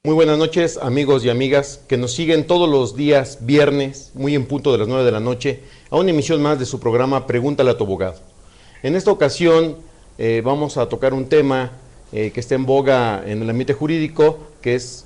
Muy buenas noches, amigos y amigas que nos siguen todos los días viernes, muy en punto de las 9 de la noche, a una emisión más de su programa Pregúntale a tu abogado. En esta ocasión vamos a tocar un tema que está en boga en el ambiente jurídico, que es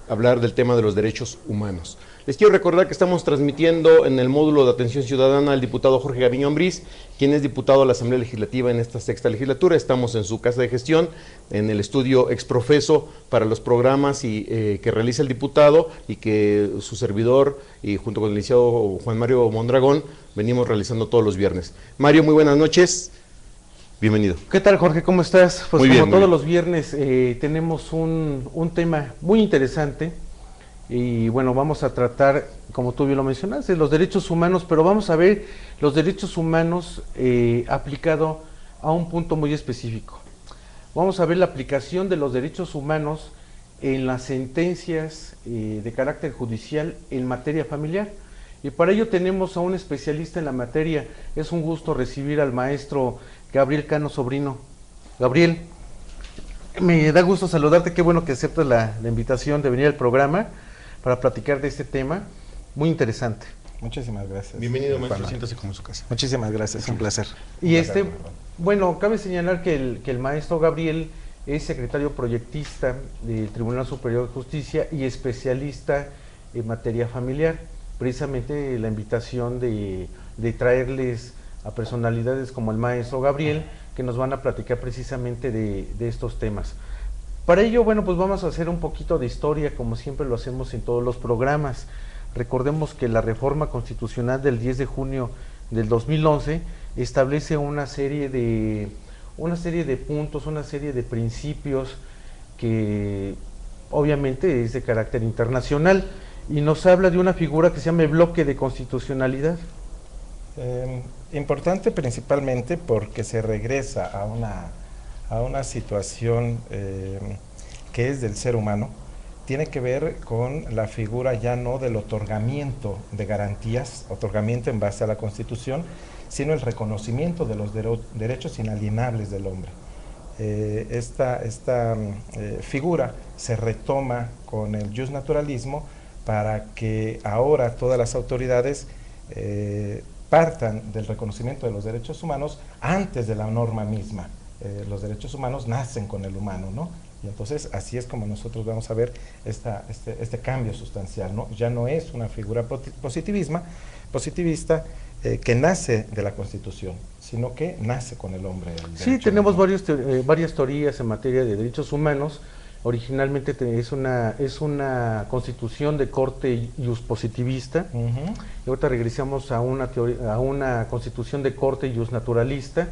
hablar del tema de los derechos humanos. Les quiero recordar que estamos transmitiendo en el módulo de atención ciudadana al diputado Jorge Gaviño Ambriz, quien es diputado de la Asamblea Legislativa en esta sexta legislatura. Estamos en su casa de gestión, en el estudio exprofeso para los programas que realiza el diputado y que su servidor y junto con el licenciado Juan Mario Mondragón venimos realizando todos los viernes. Mario, muy buenas noches. Bienvenido. ¿Qué tal, Jorge? ¿Cómo estás? Pues muy bien, como todos los viernes tenemos un tema muy interesante y bueno, vamos a tratar, como tú bien lo mencionaste, los derechos humanos, pero vamos a ver los derechos humanos aplicado a un punto muy específico. Vamos a ver la aplicación de los derechos humanos en las sentencias de carácter judicial en materia familiar. Y para ello tenemos a un especialista en la materia. Es un gusto recibir al maestro Gabriel Cano Sobrino. Gabriel, me da gusto saludarte, qué bueno que aceptas la invitación de venir al programa para platicar de este tema muy interesante. Muchísimas gracias. Bienvenido, maestro, siéntase como en su casa. Muchísimas gracias, un placer. Y bueno, cabe señalar que el maestro Gabriel es secretario proyectista del Tribunal Superior de Justicia y especialista en materia familiar. Precisamente la invitación de traerles a personalidades como el maestro Gabriel, que nos van a platicar precisamente de estos temas. Para ello, bueno, pues vamos a hacer un poquito de historia, como siempre lo hacemos en todos los programas. Recordemos que la reforma constitucional del 10 de junio del 2011 establece una serie de puntos, una serie de principios que obviamente es de carácter internacional y nos habla de una figura que se llama el bloque de constitucionalidad. Importante principalmente porque se regresa a una situación que es del ser humano. Tiene que ver con la figura ya no del otorgamiento de garantías, otorgamiento en base a la Constitución, sino el reconocimiento de los derechos inalienables del hombre. Esta figura se retoma con el justnaturalismo para que ahora todas las autoridades partan del reconocimiento de los derechos humanos antes de la norma misma. Los derechos humanos nacen con el humano, ¿no? Y entonces así es como nosotros vamos a ver este cambio sustancial, ¿no? Ya no es una figura positivista que nace de la Constitución, sino que nace con el hombre. Sí, tenemos varias teorías en materia de derechos humanos. Originalmente es una constitución de corte juspositivista, y ahorita regresamos a una constitución de corte justnaturalista.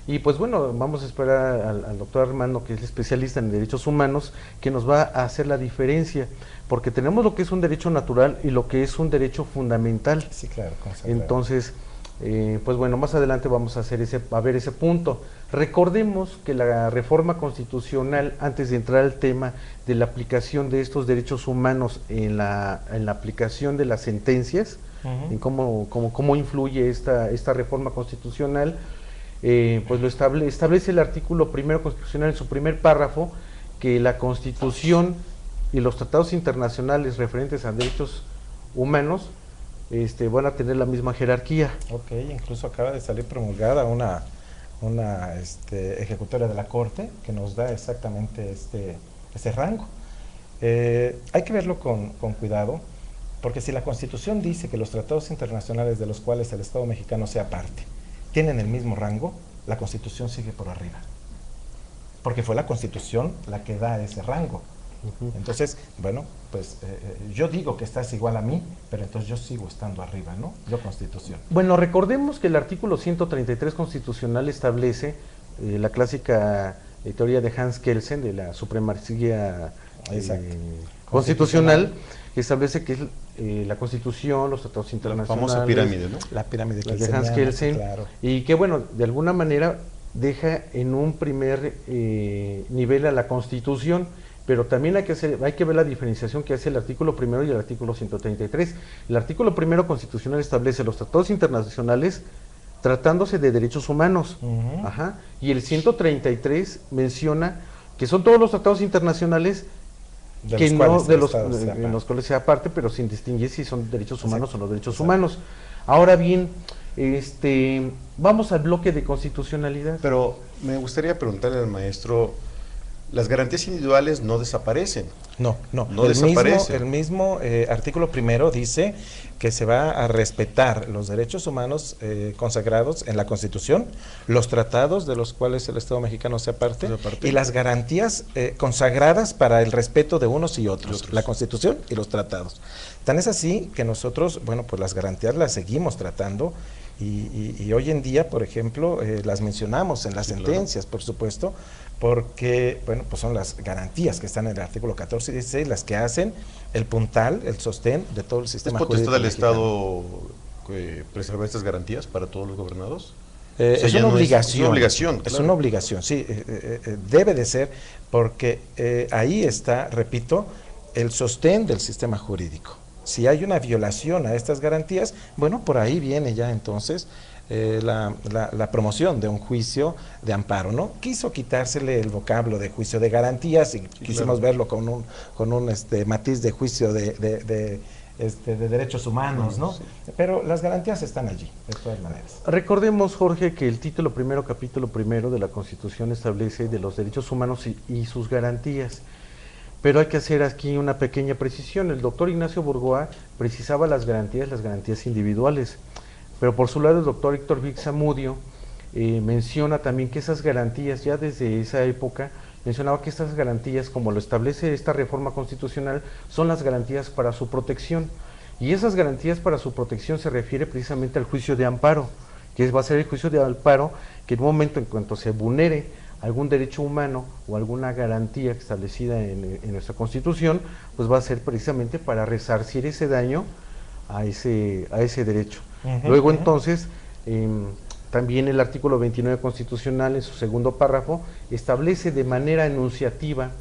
Y pues bueno, vamos a esperar al doctor Armando, que es especialista en derechos humanos, que nos va a hacer la diferencia, porque tenemos lo que es un derecho natural y lo que es un derecho fundamental. Sí, claro. Entonces, pues bueno, más adelante vamos a ver ese punto. Recordemos que la reforma constitucional, antes de entrar al tema de la aplicación de estos derechos humanos en la aplicación de las sentencias, en cómo influye esta reforma constitucional, pues lo establece el artículo primero constitucional en su primer párrafo, que la Constitución y los tratados internacionales referentes a derechos humanos van a tener la misma jerarquía. Ok, incluso acaba de salir promulgada una ejecutoria de la Corte que nos da exactamente ese rango. Hay que verlo con cuidado, porque si la Constitución dice que los tratados internacionales de los cuales el Estado mexicano sea parte tienen el mismo rango, la Constitución sigue por arriba, porque fue la Constitución la que da ese rango. Entonces, bueno, pues yo digo que estás igual a mí, pero entonces yo sigo estando arriba, ¿no? Yo Constitución. Bueno, recordemos que el artículo 133 constitucional establece la clásica teoría de Hans Kelsen de la supremacía constitucional, que establece que es la Constitución, los tratados internacionales, la famosa pirámide, ¿no? La pirámide de Hans Kelsen, claro. Y que bueno, de alguna manera deja en un primer nivel a la Constitución, pero también hay que ver la diferenciación que hace el artículo primero y el artículo 133. El artículo primero constitucional establece los tratados internacionales tratándose de derechos humanos, y el 133 menciona que son todos los tratados internacionales que no de los en los cuales sea parte, pero sin distinguir si son derechos humanos o no derechos humanos. Ahora bien, vamos al bloque de constitucionalidad. Pero me gustaría preguntarle al maestro, las garantías individuales no desaparecen. No desaparecen. El mismo artículo primero dice que se va a respetar los derechos humanos consagrados en la Constitución, los tratados de los cuales el Estado mexicano sea parte, y las garantías consagradas para el respeto de unos y otros, la Constitución y los tratados. Tan es así que nosotros, bueno, pues las garantías las seguimos tratando y hoy en día, por ejemplo, las mencionamos en las sentencias, por supuesto, porque, bueno, pues son las garantías que están en el artículo 14 y 16 las que hacen el puntal, el sostén de todo el sistema jurídico. ¿Es potestad del Estado preservar estas garantías para todos los gobernados? Es una obligación. Es una obligación, claro. Es una obligación, sí, debe de ser, porque ahí está, repito, el sostén del sistema jurídico. Si hay una violación a estas garantías, bueno, por ahí viene ya entonces la promoción de un juicio de amparo, ¿no? Quiso quitársele el vocablo de juicio de garantías y quisimos verlo con un matiz de juicio de derechos humanos, ¿no? Sí. Pero las garantías están allí, de todas maneras. Recordemos, Jorge, que el título primero, capítulo primero de la Constitución establece de los derechos humanos y sus garantías. Pero hay que hacer aquí una pequeña precisión. El doctor Ignacio Burgoa precisaba las garantías individuales. Pero por su lado el doctor Héctor Vic Zamudio menciona también que esas garantías, ya desde esa época, mencionaba que estas garantías, como lo establece esta reforma constitucional, son las garantías para su protección. Y esas garantías para su protección se refiere precisamente al juicio de amparo, que va a ser el juicio de amparo que en un momento, en cuanto se vulnere algún derecho humano o alguna garantía establecida en nuestra Constitución, pues va a ser precisamente para resarcir ese daño a ese derecho. Luego entonces, también el artículo 29 constitucional en su segundo párrafo establece de manera enunciativa,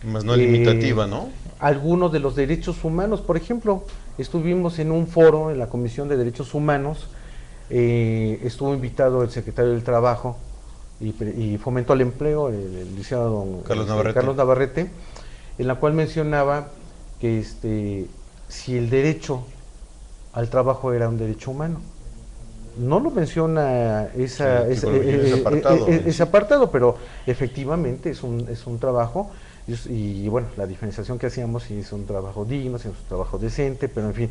más no limitativa, ¿no? Algunos de los derechos humanos. Por ejemplo, estuvimos en un foro en la Comisión de Derechos Humanos, estuvo invitado el secretario del Trabajo y Fomento al Empleo, el licenciado Carlos Navarrete, en la cual mencionaba que si el derecho al trabajo era un derecho humano. No lo menciona ese apartado, pero efectivamente es un trabajo, y bueno, la diferenciación que hacíamos, si es un trabajo digno, si es un trabajo decente, pero en fin.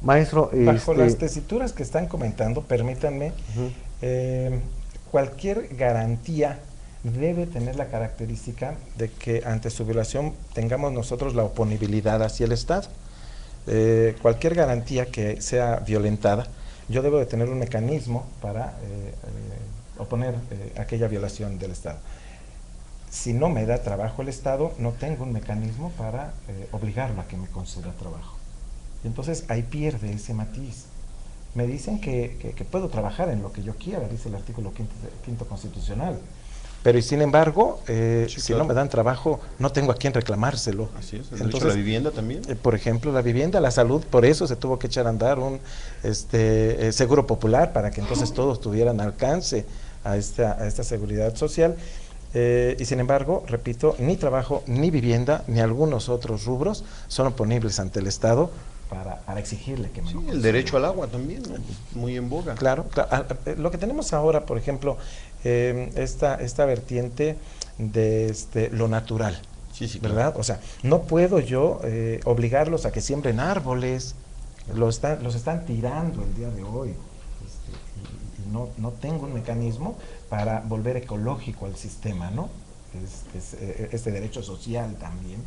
Maestro, bajo las tesituras que están comentando, permítanme, cualquier garantía debe tener la característica de que ante su violación tengamos nosotros la oponibilidad hacia el Estado. Cualquier garantía que sea violentada, yo debo de tener un mecanismo para oponer aquella violación del Estado. Si no me da trabajo el Estado, no tengo un mecanismo para obligarlo a que me conceda trabajo. Y entonces ahí pierde ese matiz. Me dicen que puedo trabajar en lo que yo quiera, dice el artículo quinto constitucional. Pero y sin embargo, si no me dan trabajo, no tengo a quién reclamárselo. Así es, el derecho a la vivienda también. Por ejemplo, la vivienda, la salud, por eso se tuvo que echar a andar un seguro popular para que entonces todos tuvieran alcance a esta seguridad social. Y sin embargo, repito, ni trabajo, ni vivienda, ni algunos otros rubros son oponibles ante el Estado para exigirle que me lo el derecho al agua también, ¿no? Muy en boga. Claro, lo que tenemos ahora, por ejemplo, esta vertiente de lo natural, ¿verdad? Claro. O sea, no puedo yo obligarlos a que siembren árboles, los están tirando el día de hoy, y no tengo un mecanismo para volver ecológico al sistema, ¿no? Este derecho social también,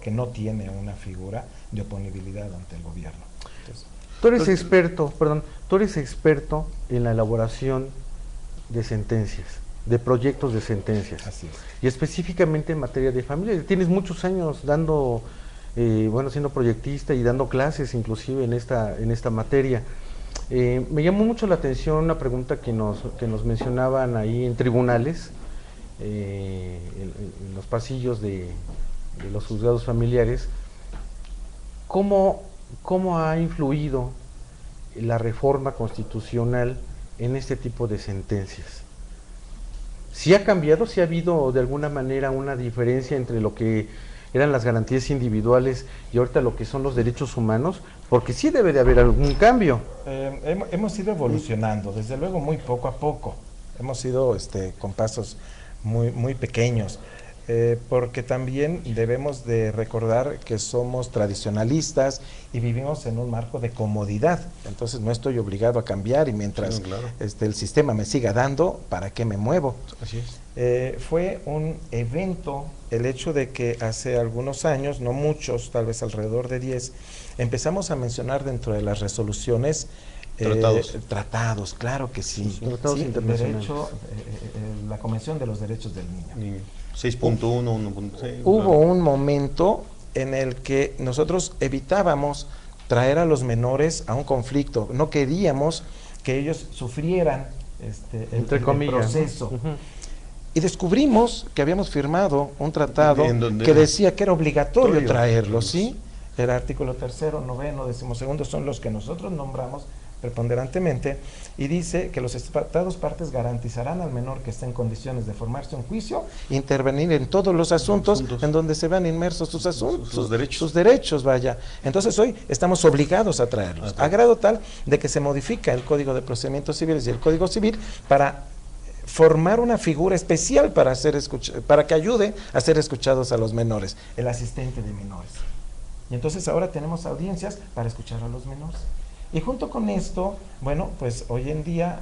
que no tiene una figura de oponibilidad ante el gobierno. Entonces, tú eres experto en la elaboración de sentencias, de proyectos de sentencias. Así es. Y específicamente en materia de familia. Tienes muchos años siendo proyectista y dando clases inclusive en esta materia. Me llamó mucho la atención una pregunta que nos mencionaban ahí en tribunales, en los pasillos de los juzgados familiares. ¿Cómo ha influido la reforma constitucional en este tipo de sentencias? ¿Si ha cambiado, si ha habido de alguna manera una diferencia entre lo que eran las garantías individuales y ahorita lo que son los derechos humanos, porque sí debe de haber algún cambio. Hemos ido evolucionando, desde luego muy poco a poco, hemos ido con pasos muy pequeños, porque también debemos de recordar que somos tradicionalistas y vivimos en un marco de comodidad, entonces no estoy obligado a cambiar y mientras el sistema me siga dando, ¿para qué me muevo? Así es. Fue un evento el hecho de que hace algunos años, no muchos, tal vez alrededor de 10, empezamos a mencionar dentro de las resoluciones tratados, claro que sí. Tratados internacionales. Derecho, la Convención de los Derechos del Niño. 6.1, 1.6. Hubo un momento en el que nosotros evitábamos traer a los menores a un conflicto, no queríamos que ellos sufrieran el proceso. Y descubrimos que habíamos firmado un tratado que decía que era obligatorio traerlos, ¿sí? El artículo 3º, 9º, 12º son los que nosotros nombramos preponderantemente, y dice que los estados partes garantizarán al menor que esté en condiciones de formarse un juicio, intervenir en todos los asuntos en donde se vean inmersos sus asuntos, sus derechos, vaya. Entonces hoy estamos obligados a traerlos, a grado tal de que se modifica el Código de Procedimientos Civiles y el Código Civil para formar una figura especial para que ayude a ser escuchados a los menores, el asistente de menores. Y entonces ahora tenemos audiencias para escuchar a los menores. Y junto con esto, bueno, pues hoy en día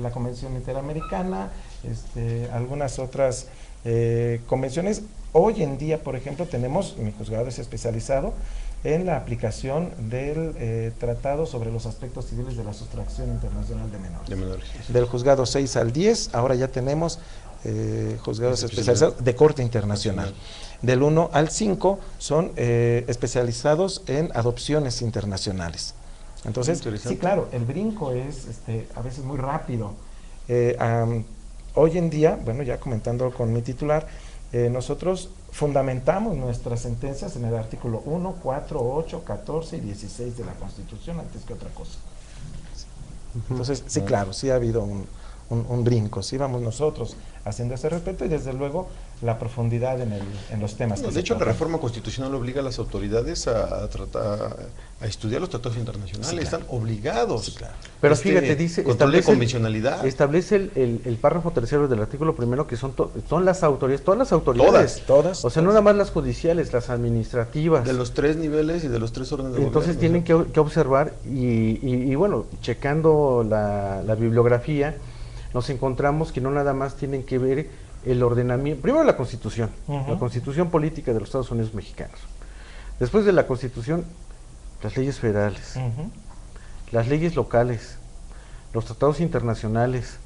la Convención Interamericana, algunas otras convenciones, hoy en día, por ejemplo, tenemos, mi juzgado es especializado en la aplicación del Tratado sobre los Aspectos Civiles de la Sustracción Internacional de Menores. Del juzgado 6 al 10, ahora ya tenemos juzgados especializados de corte internacional. Del 1 al 5 son especializados en adopciones internacionales. Entonces, sí, claro, el brinco es a veces muy rápido. Hoy en día, bueno, ya comentando con mi titular, nosotros fundamentamos nuestras sentencias en el artículo 1, 4, 8, 14 y 16 de la Constitución antes que otra cosa. Entonces, sí, claro, sí ha habido un brinco, sí vamos nosotros haciendo ese respeto y desde luego la profundidad en los temas. De hecho, la reforma constitucional obliga a las autoridades a estudiar los tratados internacionales, sí, claro. Están obligados. Sí, claro. Pero fíjate, dice, control de convencionalidad. Establece el párrafo 3º del artículo 1 que son las autoridades, todas las autoridades. Todas. O sea, no nada más las judiciales, las administrativas. De los 3 niveles y de los 3 órdenes de Entonces gobierno, tienen que observar y bueno, checando la bibliografía, nos encontramos que no nada más tienen que ver el ordenamiento, primero la Constitución, la Constitución Política de los Estados Unidos Mexicanos. Después de la Constitución, las leyes federales, las leyes locales, los tratados internacionales,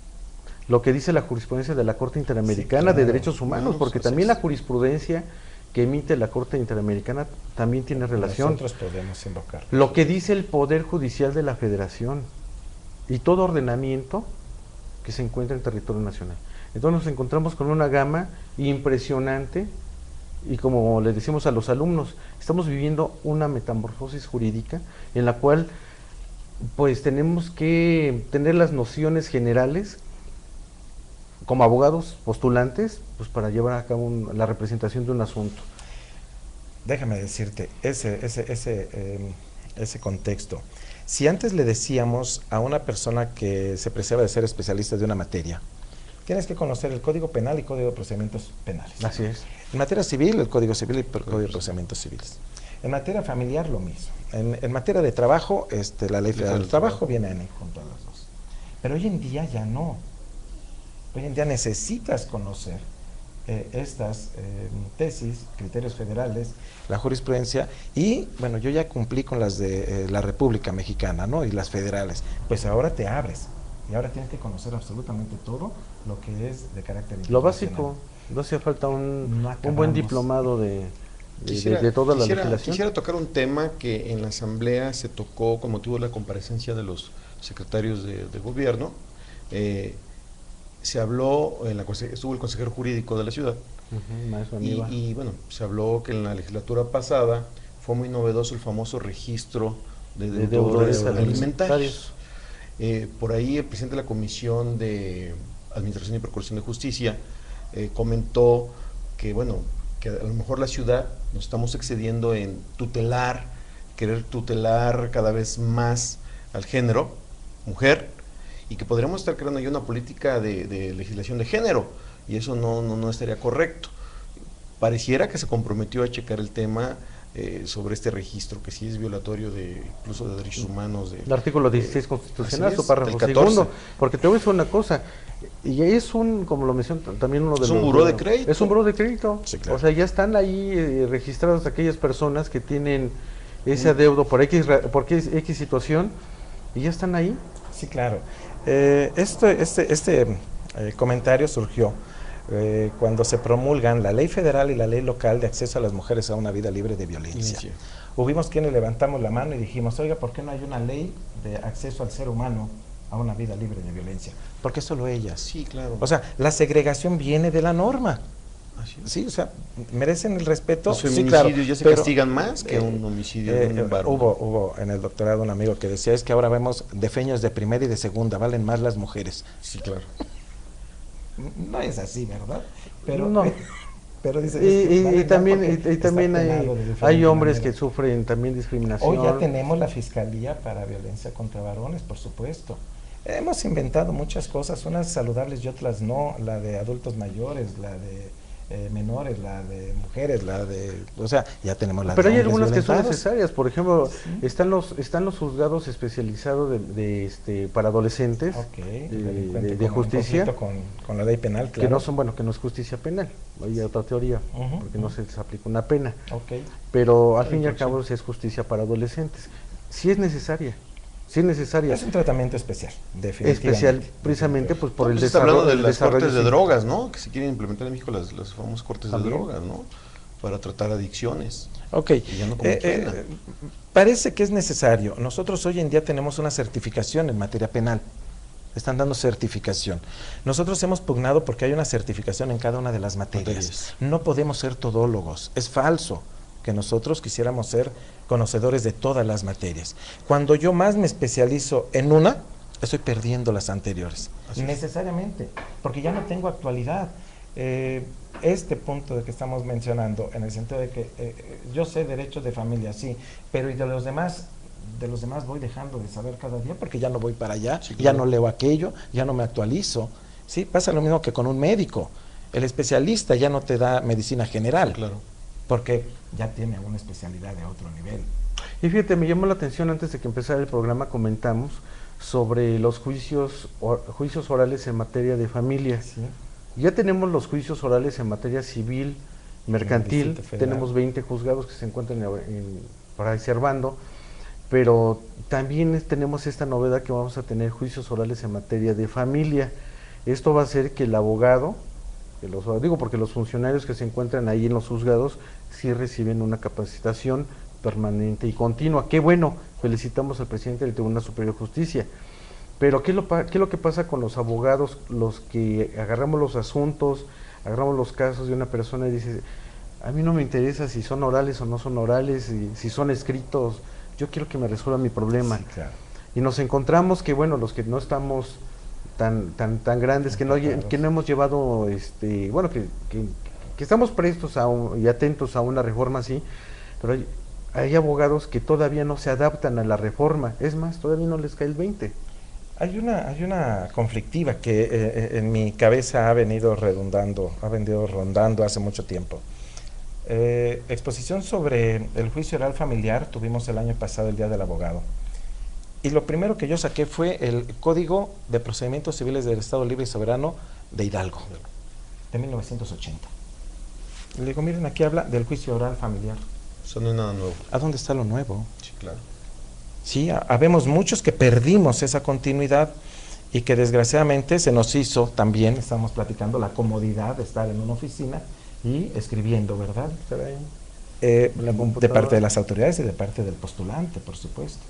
lo que dice la jurisprudencia de la Corte Interamericana de Derechos Humanos, porque también la jurisprudencia que emite la Corte Interamericana también tiene relación. Nosotros podemos invocar. Lo que dice el Poder Judicial de la Federación y todo ordenamiento que se encuentra en territorio nacional. Entonces nos encontramos con una gama impresionante y como le decimos a los alumnos, estamos viviendo una metamorfosis jurídica en la cual pues tenemos que tener las nociones generales como abogados postulantes pues para llevar a cabo la representación de un asunto. Déjame decirte, ese contexto. Si antes le decíamos a una persona que se preciaba de ser especialista de una materia, tienes que conocer el Código Penal y Código de Procedimientos Penales. Así es. En materia civil, el Código Civil y el Código de Procedimientos Civiles. En materia familiar, lo mismo. En materia de trabajo, la Ley Federal del Trabajo viene en junto a las dos. Pero hoy en día ya no. Hoy en día necesitas conocer estas tesis, criterios federales, la jurisprudencia y, bueno, yo ya cumplí con las de la República Mexicana, ¿no? Y las federales. Pues ahora te abres y ahora tienes que conocer absolutamente todo lo que es de carácter internacional. Lo básico, no hacía falta un buen diplomado de toda la legislación. Quisiera tocar un tema que en la Asamblea se tocó con motivo de la comparecencia de los secretarios de gobierno. Se habló, estuvo el consejero jurídico de la ciudad, y bueno, se habló que en la legislatura pasada fue muy novedoso el famoso registro de deudores alimentarios. Por ahí el presidente de la Comisión de Administración y Procuración de Justicia comentó que, bueno, que a lo mejor la ciudad nos estamos excediendo en tutelar, querer tutelar cada vez más al género, mujer, y que podríamos estar creando ya una política de legislación de género, y eso no estaría correcto. Pareciera que se comprometió a checar el tema sobre este registro, que sí es violatorio incluso de derechos humanos. El artículo 16 constitucional, su párrafo del segundo, porque te voy a decir una cosa, y es como lo mencionó también uno de los... Es un buró de crédito. Es un buró de crédito, sí, claro. O sea, ya están ahí registradas aquellas personas que tienen ese adeudo por X situación, y ya están ahí. Sí, claro. Este comentario surgió cuando se promulgan la ley federal y la ley local de acceso a las mujeres a una vida libre de violencia. Sí. Hubimos quienes levantamos la mano y dijimos, oiga, ¿por qué no hay una ley de acceso al ser humano a una vida libre de violencia? Porque solo ellas. Sí, claro. O sea, la segregación viene de la norma. Así es. Sí, o sea, merecen el respeto. Los feminicidios, sí, claro, ya se castigan más que un homicidio de un varón. Hubo en el doctorado un amigo que decía, es que ahora vemos defeños de primera y de segunda, valen más las mujeres. Sí, claro. No es así, ¿verdad? Pero no. Pero dice, y también hay hombres que sufren también discriminación. Hoy ya tenemos la Fiscalía para Violencia contra Varones, por supuesto. Hemos inventado muchas cosas, unas saludables y otras no, la de adultos mayores, la de menores, la de mujeres, o sea, ya tenemos las. Pero hay algunas que son necesarias, por ejemplo, sí. están los juzgados especializados para adolescentes, de justicia, con la ley penal, claro. Que no son, que no es justicia penal, hay otra teoría, porque no se les aplica una pena, pero al fin y al cabo sí es justicia para adolescentes, sí es necesaria. Sí es necesaria. Es un tratamiento especial, definitivamente. Especial, precisamente pues por el desarrollo. Está hablando de las cortes de drogas, ¿no? Que se quieren implementar en México las famosas cortes de drogas, ¿no? Para tratar adicciones. Ok. Ya no como parece que es necesario. Nosotros hoy en día tenemos una certificación en materia penal. Están dando certificación. Nosotros hemos pugnado porque hay una certificación en cada una de las materias. No podemos ser todólogos. Es falso que nosotros quisiéramos ser conocedores de todas las materias. Cuando yo más me especializo en una, estoy perdiendo las anteriores. Necesariamente, porque ya no tengo actualidad. Este punto de que estamos mencionando, en el sentido de que yo sé derechos de familia, sí, pero y de los demás voy dejando de saber cada día porque ya no voy para allá, sí, claro. Ya no leo aquello, ya no me actualizo. Sí, pasa lo mismo que con un médico. El especialista ya no te da medicina general. Sí, claro. Porque ya tiene una especialidad de otro nivel. Y fíjate, me llamó la atención, antes de que empezara el programa comentamos sobre los juicios orales en materia de familia. Sí. Ya tenemos los juicios orales en materia civil, mercantil, tenemos 20 juzgados que se encuentran reservando, pero también tenemos esta novedad que vamos a tener juicios orales en materia de familia. Esto va a hacer que el abogado, porque los funcionarios que se encuentran ahí en los juzgados sí reciben una capacitación permanente y continua. Qué bueno, felicitamos al presidente del Tribunal Superior de Justicia. Pero ¿qué es lo que pasa con los abogados, los que agarramos los asuntos, agarramos los casos de una persona y dice, a mí no me interesa si son orales o no son orales, si son escritos, yo quiero que me resuelvan mi problema? Sí, claro. Y nos encontramos que, los que no estamos tan grandes, que no hemos llevado, que estamos prestos y atentos a una reforma así, pero hay abogados que todavía no se adaptan a la reforma, es más, todavía no les cae el 20. Hay una conflictiva que en mi cabeza ha venido rondando hace mucho tiempo. Exposición sobre el juicio oral familiar tuvimos el año pasado, el Día del Abogado. Y lo primero que yo saqué fue el Código de Procedimientos Civiles del Estado Libre y Soberano de Hidalgo, de 1980. Le digo, miren, aquí habla del juicio oral familiar. Eso no es nada nuevo. ¿A dónde está lo nuevo? Sí, claro. Sí, habemos muchos que perdimos esa continuidad y que desgraciadamente se nos hizo también, estamos platicando, la comodidad de estar en una oficina y escribiendo, ¿verdad? De parte de las autoridades y de parte del postulante, por supuesto.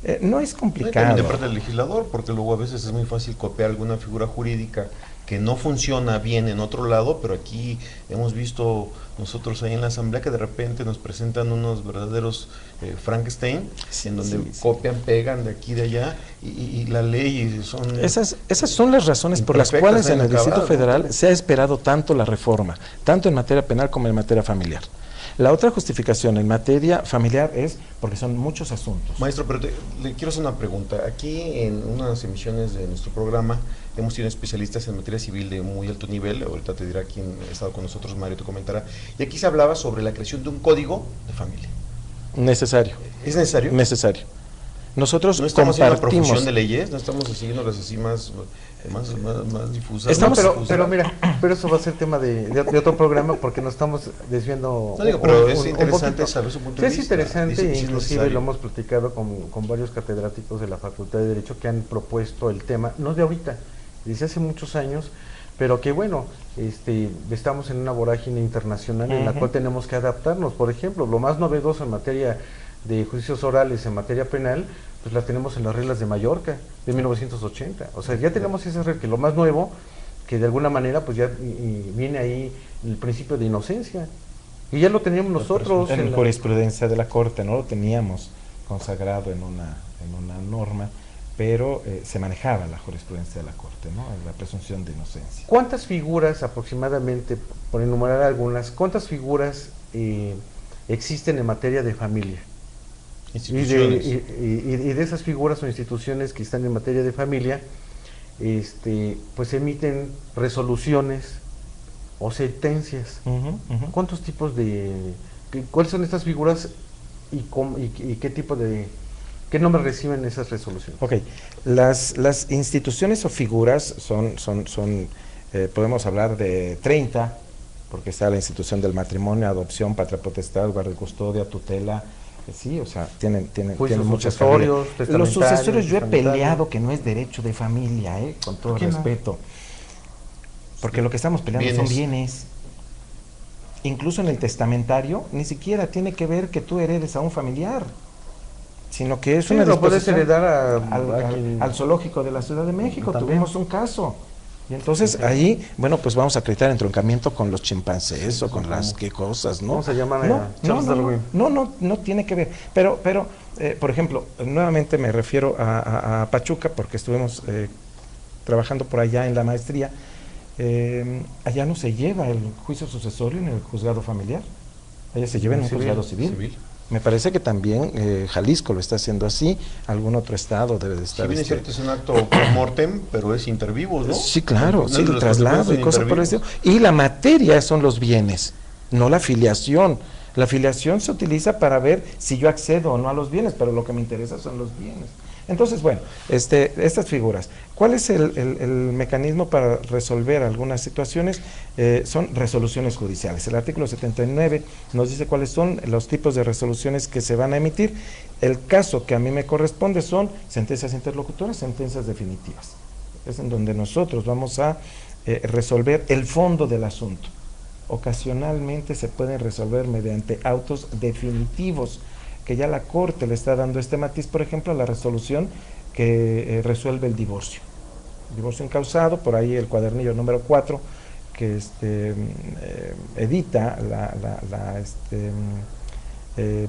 No es No, y complicado. también de parte del legislador, porque luego a veces es muy fácil copiar alguna figura jurídica que no funciona bien en otro lado, pero aquí hemos visto nosotros ahí en la asamblea que de repente nos presentan unos verdaderos Frankenstein, Sí, en donde sí, sí. copian, pegan de aquí de allá, y la ley son... Esas son las razones por las cuales en el Distrito Federal se ha esperado tanto la reforma, tanto en materia penal como en materia familiar. La otra justificación en materia familiar es porque son muchos asuntos. Maestro, pero le quiero hacer una pregunta. Aquí en unas emisiones de nuestro programa hemos tenido especialistas en materia civil de muy alto nivel, ahorita te dirá quién ha estado con nosotros, Mario te comentará, y aquí se hablaba sobre la creación de un código de familia. Necesario. ¿Es necesario? Necesario. Nosotros no estamos haciendo compartimos... profusión de leyes, no estamos siguiéndolas así más difusas. Estamos, pero mira, pero eso va a ser tema de otro programa porque nos estamos desviando. No digo, pero es interesante saber su punto de vista. Es interesante, Dice, inclusive lo hemos platicado con varios catedráticos de la Facultad de Derecho que han propuesto el tema, no de ahorita, desde hace muchos años, pero que bueno, estamos en una vorágine internacional en la cual tenemos que adaptarnos. Por ejemplo, lo más novedoso en materia de juicios orales en materia penal, pues las tenemos en las reglas de Mallorca de 1980. O sea, ya tenemos esa regla, que lo más nuevo, que de alguna manera pues ya viene ahí el principio de inocencia. Y ya lo teníamos nosotros. En la jurisprudencia de la Corte, no lo teníamos consagrado en una norma, pero se manejaba la jurisprudencia de la Corte, ¿no? La presunción de inocencia. ¿Cuántas figuras aproximadamente, por enumerar algunas, cuántas figuras existen en materia de familia? Instituciones. Y de esas figuras o instituciones que están en materia de familia, pues emiten resoluciones o sentencias. ¿Cuántos tipos cuáles son estas figuras y qué tipo qué nombre reciben esas resoluciones? Ok, las instituciones o figuras son podemos hablar de 30, porque está la institución del matrimonio, adopción, patria potestad, guardia y custodia, tutela. Sí, o sea, tienen muchas sucesorios, los sucesorios yo he peleado que no es derecho de familia, con todo respeto. Porque lo que estamos peleando son bienes. Incluso en el testamentario, ni siquiera tiene que ver que tú heredes a un familiar, sino que es una disposición. Puedes heredar al zoológico de la Ciudad de México, tuvimos un caso. Y entonces ahí, bueno, pues vamos a acreditar entroncamiento con los chimpancés o con las qué cosas, ¿no? ¿Cómo se llaman? No tiene que ver. Pero por ejemplo, nuevamente me refiero a Pachuca, porque estuvimos trabajando por allá en la maestría. Allá no se lleva el juicio sucesorio en el juzgado familiar, allá se lleva en un juzgado civil. Me parece que también Jalisco lo está haciendo así, algún otro estado debe de estar. Si bien es cierto, es un acto por mortem, pero es intervivos, ¿no? Sí, claro, sí, el traslado y cosas por el estilo. Y la materia son los bienes, no la filiación. La filiación se utiliza para ver si yo accedo o no a los bienes, pero lo que me interesa son los bienes. Entonces, bueno, estas figuras, ¿cuál es el mecanismo para resolver algunas situaciones? Son resoluciones judiciales. El artículo 79 nos dice cuáles son los tipos de resoluciones que se van a emitir. El caso que a mí me corresponde son sentencias interlocutoras, sentencias definitivas. Es en donde nosotros vamos a resolver el fondo del asunto. Ocasionalmente se pueden resolver mediante autos definitivos, que ya la Corte le está dando este matiz, por ejemplo, a la resolución que resuelve el divorcio. Divorcio encausado, por ahí el cuadernillo número 4, que edita la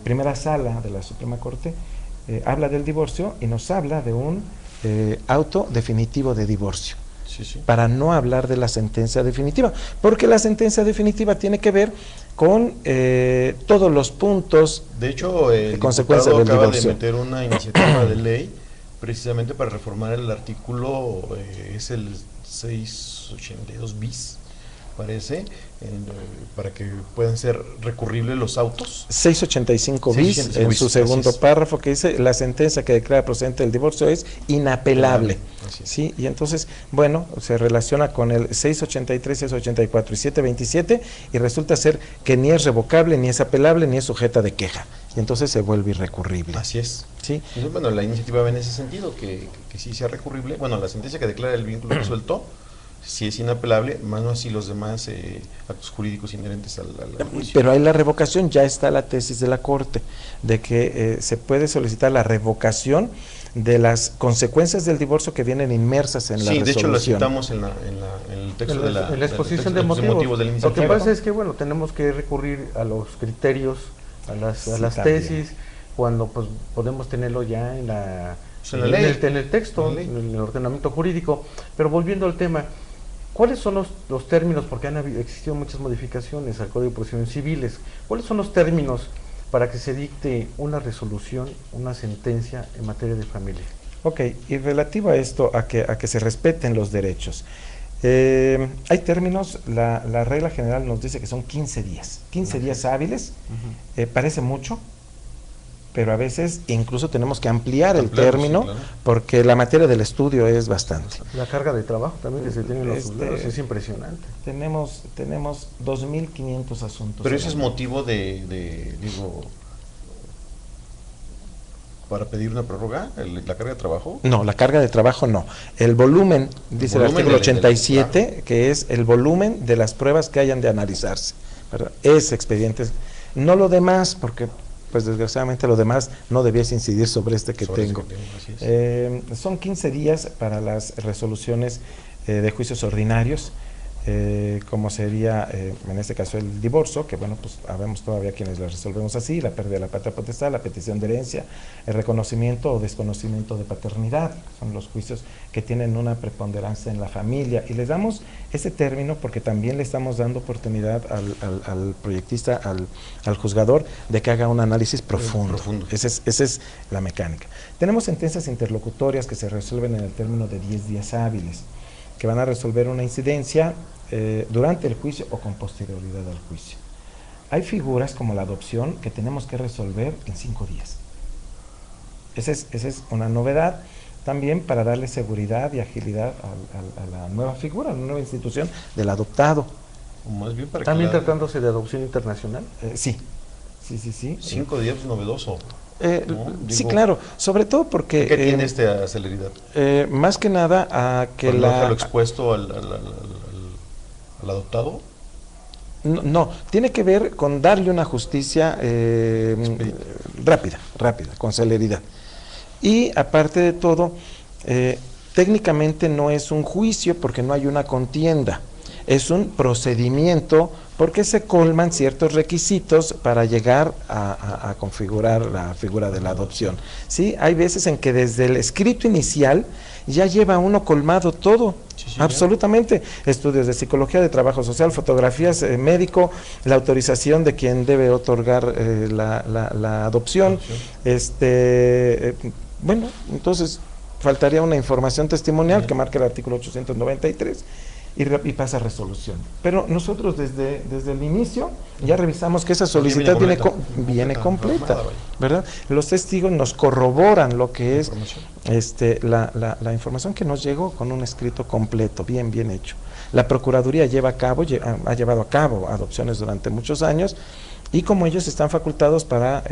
primera sala de la Suprema Corte, habla del divorcio y nos habla de un auto definitivo de divorcio. Sí. Para no hablar de la sentencia definitiva, porque la sentencia definitiva tiene que ver con todos los puntos. De hecho, el diputado acaba de meter una iniciativa de ley precisamente para reformar el artículo, es el 682 bis, parece, para que puedan ser recurribles los autos. 685 bis, en su segundo párrafo, que dice: la sentencia que declara procedente del divorcio es inapelable. ¿Sí? Y entonces, bueno, se relaciona con el 683, 684 y 727 y resulta ser que ni es revocable, ni es apelable, ni es sujeta de queja. Y entonces se vuelve irrecurrible. Así es. ¿Sí? Entonces, bueno, la iniciativa va en ese sentido, que sí sea recurrible. Bueno, la sentencia que declara el vínculo resuelto si es inapelable, más no así los demás actos jurídicos inherentes al juicio. Pero hay la revocación, ya está la tesis de la Corte, de que se puede solicitar la revocación de las consecuencias del divorcio que vienen inmersas en la resolución. Sí, de hecho lo citamos en el texto de la exposición de motivos. Lo que pasa es que, bueno, tenemos que recurrir a los criterios, a las tesis, cuando pues podemos tenerlo ya en el texto, en el ordenamiento jurídico. Pero volviendo al tema, ¿cuáles son los términos? Porque han existido muchas modificaciones al Código de Procedimientos Civiles. ¿Cuáles son los términos para que se dicte una resolución, una sentencia en materia de familia? Ok, y relativo a esto, a que se respeten los derechos. Hay términos, la regla general nos dice que son 15 días. 15 días hábiles, parece mucho, pero a veces incluso tenemos que ampliar el término, sí, claro, porque la materia del estudio es bastante. La carga de trabajo también que se tiene en los juzgados es impresionante. Tenemos 2.500 asuntos. Pero ese es motivo digo, para pedir una prórroga, la carga de trabajo. No, la carga de trabajo no. El volumen, dice el artículo 87, que es el volumen de las pruebas que hayan de analizarse, ¿verdad? Es expediente, no lo demás, porque pues desgraciadamente lo demás no debiese incidir sobre este que tengo. Son 15 días para las resoluciones de juicios ordinarios, como sería en este caso el divorcio, que bueno, pues habemos todavía quienes lo resolvemos así, la pérdida de la patria potestad, la petición de herencia, el reconocimiento o desconocimiento de paternidad, son los juicios que tienen una preponderancia en la familia, y les damos ese término porque también le estamos dando oportunidad al proyectista, al juzgador, de que haga un análisis profundo. Esa es la mecánica. Tenemos sentencias interlocutorias que se resuelven en el término de 10 días hábiles, que van a resolver una incidencia durante el juicio o con posterioridad al juicio. Hay figuras como la adopción que tenemos que resolver en 5 días. Esa es una novedad también para darle seguridad y agilidad a la nueva figura, a la nueva institución del adoptado. Más bien para ¿También tratándose de adopción internacional? Sí. 5 días es novedoso. ¿No? Sí, claro, sobre todo porque... ¿Qué tiene esta celeridad? Más que nada a que ¿no dejarlo expuesto al adoptado? No, tiene que ver con darle una justicia rápida, con celeridad. Y aparte de todo, técnicamente no es un juicio porque no hay una contienda, es un procedimiento porque se colman ciertos requisitos para llegar a configurar la figura de la adopción. ¿Sí? Hay veces en que desde el escrito inicial ya lleva uno colmado todo, absolutamente, estudios de psicología, de trabajo social, fotografías, médico, la autorización de quien debe otorgar la adopción, bueno, entonces faltaría una información testimonial que marque el artículo 893 y pasa a resolución. Pero nosotros desde el inicio ya revisamos que esa solicitud viene completa, ¿verdad? Los testigos nos corroboran lo que es la información que nos llegó con un escrito completo, bien hecho. La Procuraduría ha llevado a cabo adopciones durante muchos años, y como ellos están facultados para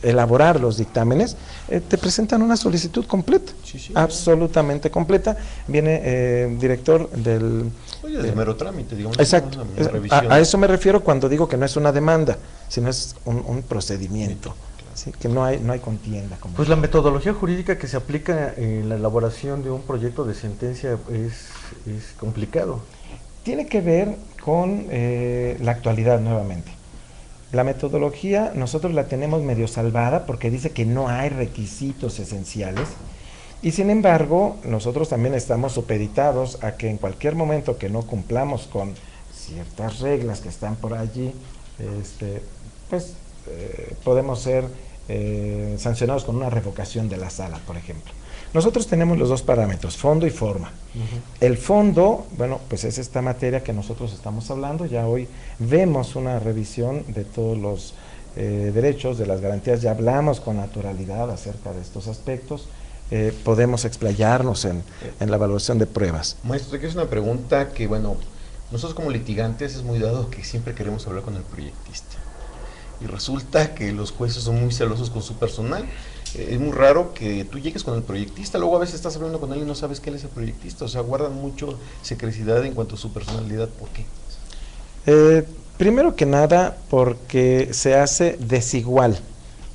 elaborar los dictámenes, te presentan una solicitud completa, absolutamente completa. Viene director del... Oye, de mero trámite, digamos. Exacto, a eso me refiero cuando digo que no es una demanda, sino es un procedimiento, ¿sí? Que no hay contienda. Pues la metodología jurídica que se aplica en la elaboración de un proyecto de sentencia es complicado. Tiene que ver con la actualidad nuevamente. La metodología nosotros la tenemos medio salvada porque dice que no hay requisitos esenciales, y sin embargo nosotros también estamos supeditados a que en cualquier momento que no cumplamos con ciertas reglas que están por allí, podemos ser sancionados con una revocación de la sala, por ejemplo. Nosotros tenemos los dos parámetros, fondo y forma. El fondo, bueno, pues es esta materia que nosotros estamos hablando. Ya hoy vemos una revisión de todos los derechos, de las garantías, ya hablamos con naturalidad acerca de estos aspectos. Podemos explayarnos en la evaluación de pruebas. Maestro, aquí es una pregunta que, bueno, nosotros como litigantes es muy dado que siempre queremos hablar con el proyectista. Y resulta que los jueces son muy celosos con su personal es muy raro que tú llegues con el proyectista, luego a veces estás hablando con él y no sabes que él es el proyectista, o sea, guardan mucho secrecidad en cuanto a su personalidad. ¿Por qué? Primero que nada, porque se hace desigual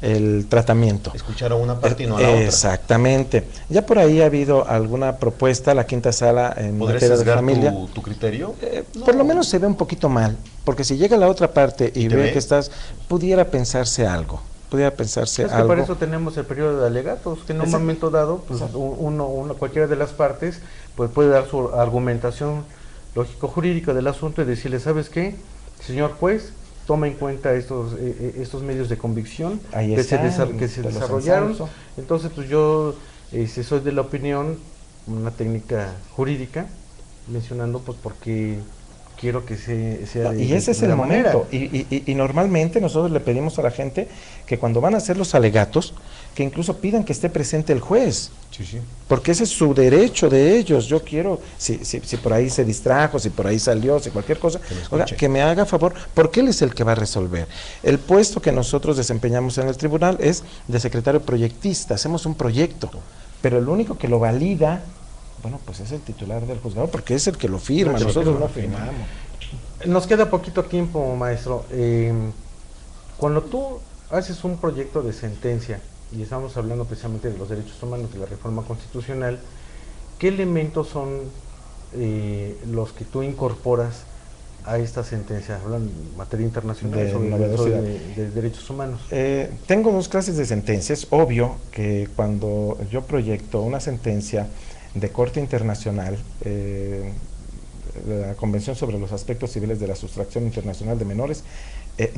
el tratamiento. Escuchar a una parte y no a la otra. Exactamente. Ya por ahí ha habido alguna propuesta, la quinta sala en materia de familia. Tu criterio? No. Por lo menos se ve un poquito mal, porque si llega la otra parte y ve que estás, pudiera pensarse algo. Para eso tenemos el periodo de alegatos, que en un momento dado, pues cualquiera de las partes pues puede dar su argumentación lógico-jurídica del asunto y decirle, ¿sabes qué? Señor juez, toma en cuenta estos medios de convicción que se desarrollaron. Entonces, pues yo soy de la opinión, una técnica jurídica, mencionando pues porque quiero que sea y ese es el momento. Y normalmente nosotros le pedimos a la gente que cuando van a hacer los alegatos, que incluso pidan que esté presente el juez. Sí, sí. Porque ese es su derecho de ellos. Yo quiero, si por ahí se distrajo, si por ahí salió, si cualquier cosa, que me haga favor, porque él es el que va a resolver. El puesto que nosotros desempeñamos en el tribunal es de secretario proyectista, hacemos un proyecto, pero el único que lo valida, bueno, pues es el titular del juzgado, porque es el que lo firma, nosotros no firmamos. Nos queda poquito tiempo, maestro. Cuando tú haces un proyecto de sentencia, y estamos hablando precisamente de los derechos humanos, de la reforma constitucional, ¿qué elementos son los que tú incorporas a esta sentencia? Hablan en materia internacional de derechos humanos. Tengo dos clases de sentencias. Obvio que cuando yo proyecto una sentencia de corte internacional, la Convención sobre los Aspectos Civiles de la Sustracción Internacional de Menores,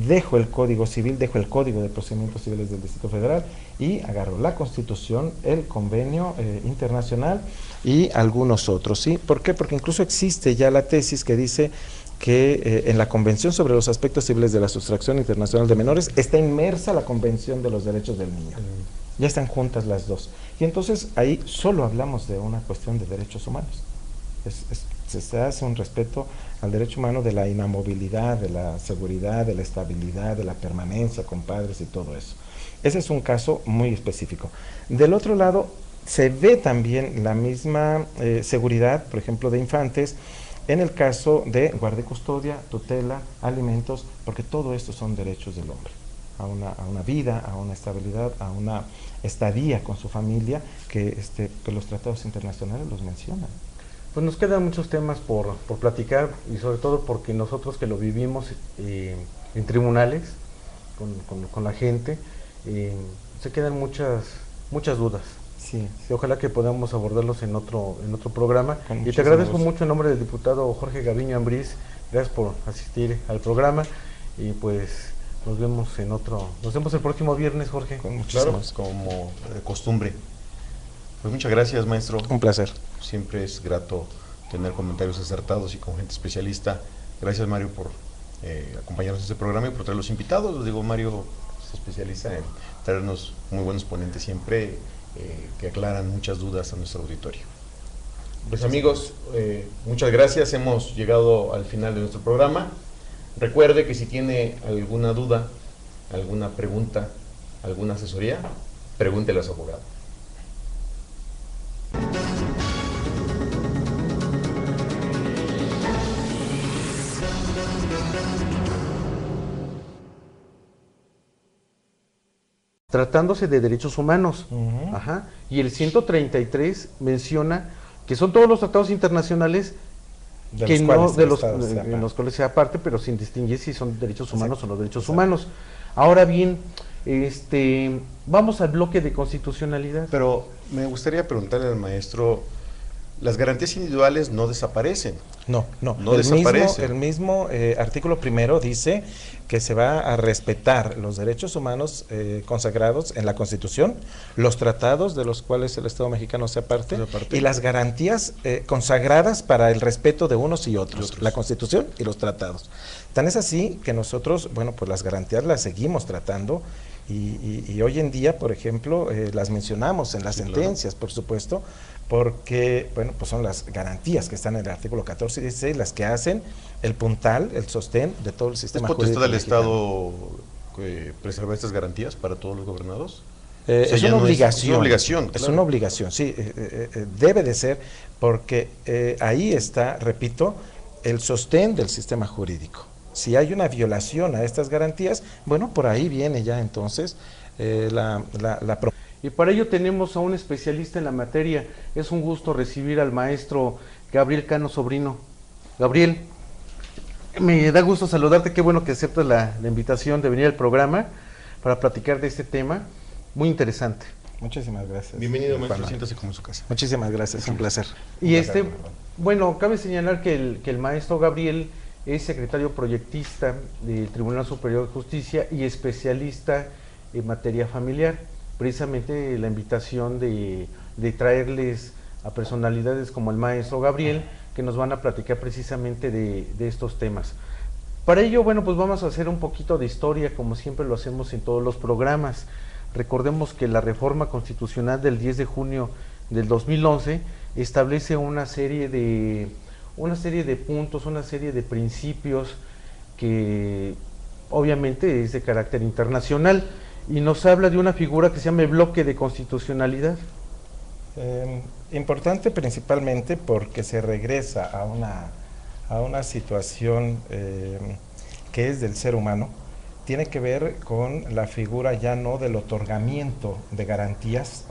dejo el Código Civil, dejo el Código de Procedimientos Civiles del Distrito Federal y agarro la Constitución, el Convenio Internacional y algunos otros, ¿sí? ¿Por qué? Porque incluso existe ya la tesis que dice que en la Convención sobre los Aspectos Civiles de la Sustracción Internacional de Menores está inmersa la Convención de los Derechos del Niño. Ya están juntas las dos. Y entonces ahí solo hablamos de una cuestión de derechos humanos. Se hace un respeto al derecho humano de la inamovilidad, de la seguridad, de la estabilidad, de la permanencia con padres y todo eso. Ese es un caso muy específico. Del otro lado, se ve también la misma seguridad, por ejemplo, de infantes, en el caso de guardia y custodia, tutela, alimentos, porque todo esto son derechos del hombre, a una vida, a una estabilidad, a una estadía con su familia, que los tratados internacionales los mencionan. Pues nos quedan muchos temas por platicar, y sobre todo porque nosotros que lo vivimos en tribunales, con la gente, se quedan muchas dudas. Sí. Ojalá que podamos abordarlos en otro programa. Y te agradezco mucho en nombre del diputado Jorge Gaviño Ambriz, gracias por asistir al programa, y pues nos vemos el próximo viernes, Jorge. Claro, como de costumbre. Pues muchas gracias, maestro. Un placer. Siempre es grato tener comentarios acertados y con gente especialista. Gracias, Mario, por acompañarnos en este programa y por traer los invitados. Digo, Mario se especializa en traernos muy buenos ponentes siempre, que aclaran muchas dudas a nuestro auditorio. Pues amigos, muchas gracias. Hemos llegado al final de nuestro programa. Recuerde que si tiene alguna duda, alguna pregunta, alguna asesoría, pregúntele a su abogado. Tratándose de derechos humanos. Ajá. Y el 133 menciona que son todos los tratados internacionales en los cuales sea parte, pero sin distinguir si son derechos humanos o no derechos humanos. Ahora bien, vamos al bloque de constitucionalidad. Pero me gustaría preguntarle al maestro, las garantías individuales no desaparecen. No desaparecen. El mismo artículo primero dice que se va a respetar los derechos humanos consagrados en la Constitución, los tratados de los cuales el Estado mexicano sea parte, y las garantías consagradas para el respeto de unos y otros, la Constitución y los tratados. Tan es así que nosotros, bueno, pues las garantías las seguimos tratando, y hoy en día, por ejemplo, las mencionamos en las sentencias, por supuesto, porque, bueno, pues son las garantías que están en el artículo 14 y 16 las que hacen el puntal, el sostén de todo el sistema jurídico. ¿Es potestad del Estado preservar estas garantías para todos los gobernados? Es una obligación. Es una obligación, claro. Es una obligación, sí, debe de ser, porque ahí está, repito, el sostén del sistema jurídico. Si hay una violación a estas garantías, bueno, por ahí viene ya entonces Y para ello tenemos a un especialista en la materia. Es un gusto recibir al maestro Gabriel Cano Sobrino. Gabriel, me da gusto saludarte, qué bueno que aceptas la invitación de venir al programa para platicar de este tema muy interesante. Muchísimas gracias. Bienvenido, maestro, siéntase como en su casa. Muchísimas gracias, un placer. Y bueno, cabe señalar que el maestro Gabriel es secretario proyectista del Tribunal Superior de Justicia y especialista en materia familiar. Precisamente la invitación de traerles a personalidades como el maestro Gabriel, que nos van a platicar precisamente de estos temas. Para ello, bueno, pues vamos a hacer un poquito de historia, como siempre lo hacemos en todos los programas. Recordemos que la reforma constitucional del 10 de junio del 2011 establece una serie de puntos, una serie de principios que obviamente es de carácter internacional y nos habla de una figura que se llama el bloque de constitucionalidad. Importante principalmente porque se regresa a una situación que es del ser humano, tiene que ver con la figura ya no del otorgamiento de garantías.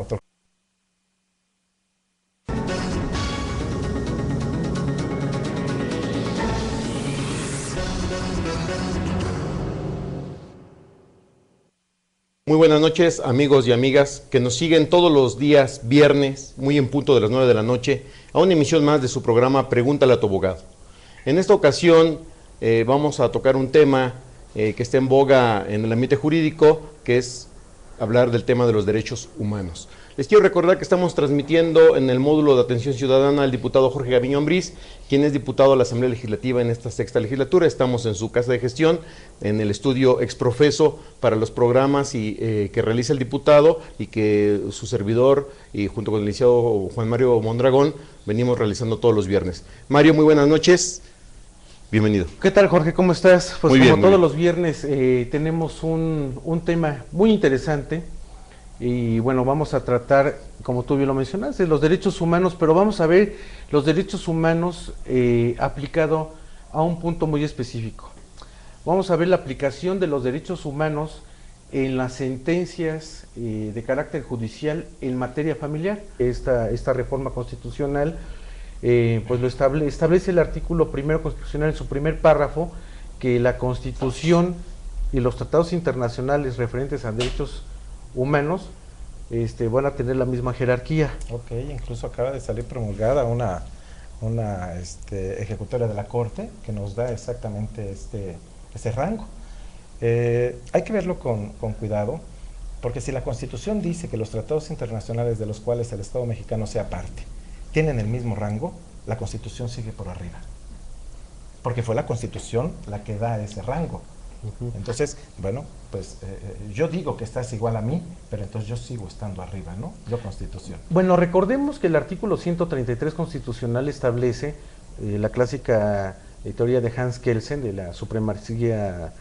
Muy buenas noches, amigos y amigas que nos siguen todos los días viernes, muy en punto de las 9 de la noche, a una emisión más de su programa Pregúntale a tu abogado. En esta ocasión vamos a tocar un tema que está en boga en el ambiente jurídico, que es hablar del tema de los derechos humanos. Les quiero recordar que estamos transmitiendo en el módulo de atención ciudadana al diputado Jorge Gaviño Ambriz, quien es diputado de la Asamblea Legislativa en esta sexta legislatura. Estamos en su casa de gestión, en el estudio exprofeso para los programas que realiza el diputado y que su servidor y junto con el licenciado Juan Mario Mondragón venimos realizando todos los viernes. Mario, muy buenas noches. Bienvenido. ¿Qué tal, Jorge? ¿Cómo estás? Pues muy bien, como todos los viernes tenemos un tema muy interesante y bueno, vamos a tratar, como tú bien lo mencionaste, los derechos humanos, pero vamos a ver los derechos humanos aplicado a un punto muy específico. Vamos a ver la aplicación de los derechos humanos en las sentencias de carácter judicial en materia familiar. Esta reforma constitucional pues lo establece el artículo primero constitucional en su primer párrafo, que la Constitución y los tratados internacionales referentes a derechos humanos van a tener la misma jerarquía. Ok, incluso acaba de salir promulgada una ejecutoria de la Corte que nos da exactamente este rango. Hay que verlo con cuidado, porque si la Constitución dice que los tratados internacionales de los cuales el Estado mexicano sea parte tienen el mismo rango, la Constitución sigue por arriba, porque fue la Constitución la que da ese rango. Entonces, bueno, pues yo digo que estás igual a mí, pero entonces yo sigo estando arriba, ¿no? Yo Constitución. Bueno, recordemos que el artículo 133 constitucional establece la clásica teoría de Hans Kelsen de la supremacía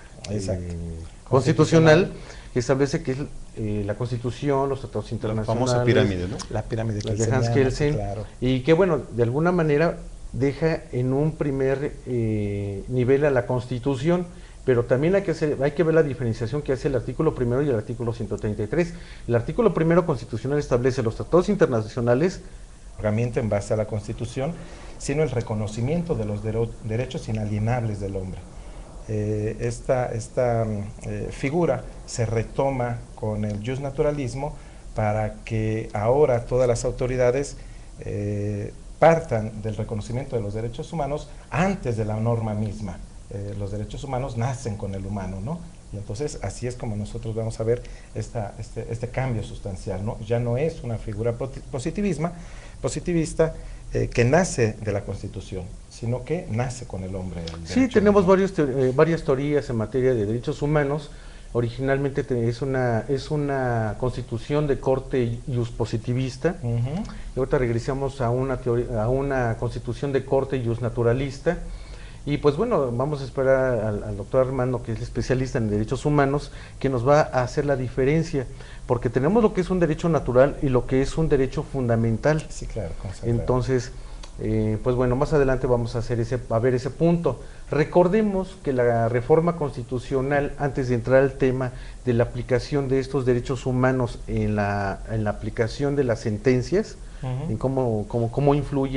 constitucional, que establece que es la Constitución, los tratados internacionales, la famosa pirámide, ¿no? La pirámide de Hans Kelsen, claro. Y que bueno, de alguna manera deja en un primer nivel a la Constitución, pero también hay que ver la diferenciación que hace el artículo primero y el artículo 133. El artículo primero constitucional establece los tratados internacionales, herramienta en base a la Constitución, sino el reconocimiento de los derechos inalienables del hombre. Esta figura se retoma con el justnaturalismo para que ahora todas las autoridades partan del reconocimiento de los derechos humanos antes de la norma misma. Los derechos humanos nacen con el humano, ¿no? Y entonces así es como nosotros vamos a ver este cambio sustancial, ¿no? Ya no es una figura positivista que nace de la Constitución, sino que nace con el hombre. Sí, tenemos varias teorías en materia de derechos humanos. Originalmente es una constitución de corte justpositivista, y ahorita regresamos a una constitución de corte justnaturalista, Y pues bueno, vamos a esperar al doctor Armando, que es especialista en derechos humanos, que nos va a hacer la diferencia, porque tenemos lo que es un derecho natural y lo que es un derecho fundamental. Sí, claro, consagrado. Entonces, pues bueno, más adelante vamos a ver ese punto. Recordemos que la reforma constitucional, antes de entrar al tema de la aplicación de estos derechos humanos en la aplicación de las sentencias, en cómo influye